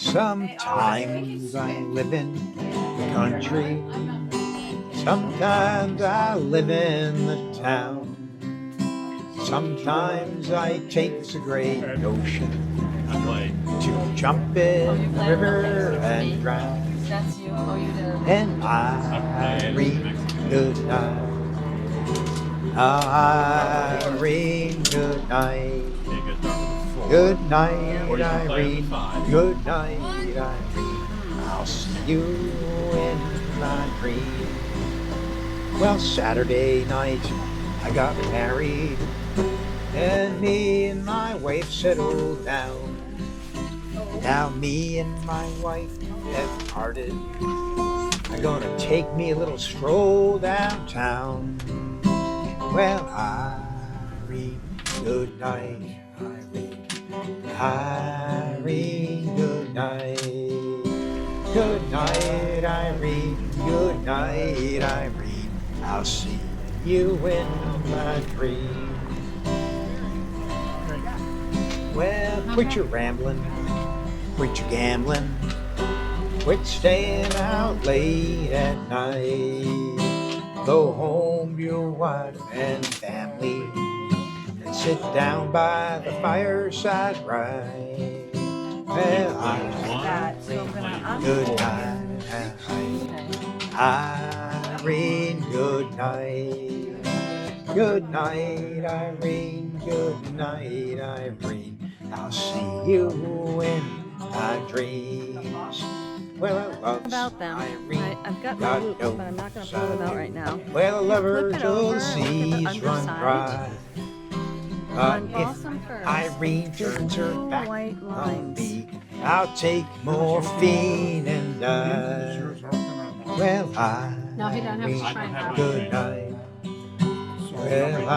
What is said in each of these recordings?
Sometimes I live in the country, sometimes I live in the town. Sometimes I take the great ocean to jump in the river and drown. And I read good night. Irene, good night. Good night, Irene. Good night, Irene. I'll see you in my dream. Well, Saturday night I got married, and me and my wife settled down. Now me and my wife have parted. I'm gonna take me a little stroll downtown. Well, Irene, good night, Irene. Irene, good night. Good night, Irene. Good night, Irene. I'll see you in my dream. Well, quit your rambling, quit your gambling, quit staying out late at night. Go home to your wife and family and sit down by the fireside right. Well, good night, Irene, good night. Good night, Irene, good night, Irene. I'll see you in my dreams. Well, I love about them. Irene. I've got my loops, but I'm not going to pull them out right now. Well, I love her Flip it till over, the seas look at the run underside. dry. On If balsam first, Irene there's turns her two back white on lines. me, I'll take morphine and die. Well, No, he don't have to try and Irene, good night. Well,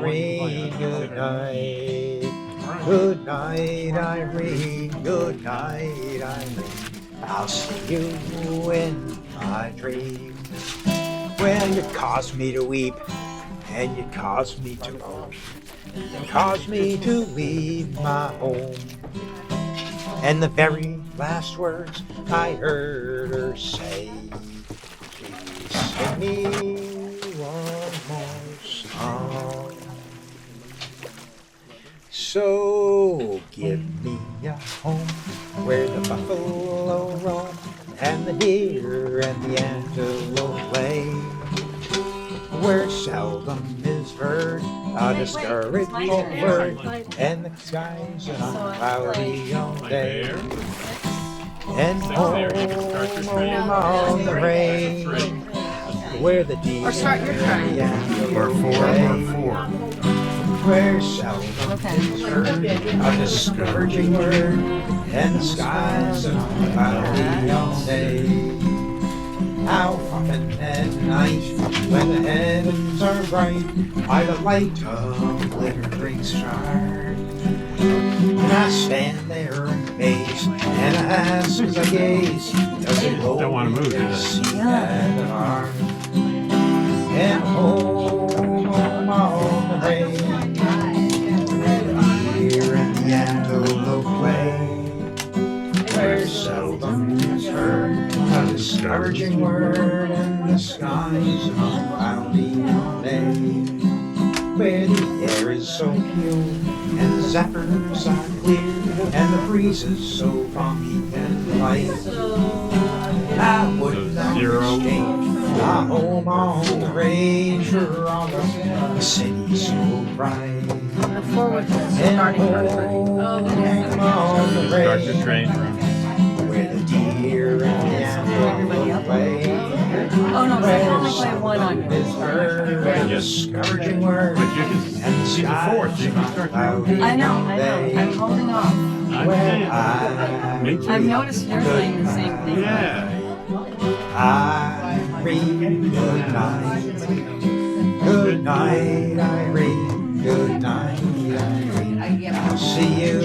Irene, good night. Good night, Irene. Good night, Irene. I'll see you in my dreams. Well, you caused me to weep, and you caused me to moan. You caused me to leave my home. And the very last words I heard her say, please sing me one more song. So give me a home where the buffalo roam and the deer and the antelope play, where seldom is heard a discouraging word, and the skies are cloudy all day. And home on the range, where the deer Or start your turn. and the antelope play, where seldom is heard a discouraging word, and the skies are cloudy all day. How often at night, when the heavens are bright, by the light of a glittering star, and I stand there amazed, and I ask as I gaze, does it hold Don't want to move, to does it? see that arm? And home on the range, where the deer and the antelope play, where seldom is heard a discouraging word, and the skies are cloudy all day, where the air is so pure, and the zephyrs are clear, and the breeze is so balmy and light. I would not exchange my home on the range for all the city so bright. The forward And starting home first. on the Start the range, train. where the deer and the antelope play, Oh no, they only play one on you. is heard a discouraging word, But you can see the fourth. You can start the I know. I'm holding off. Me too. I've noticed you're doing the same thing. Yeah. Irene, good night. Good night, Irene. Good night, Irene. I'll see you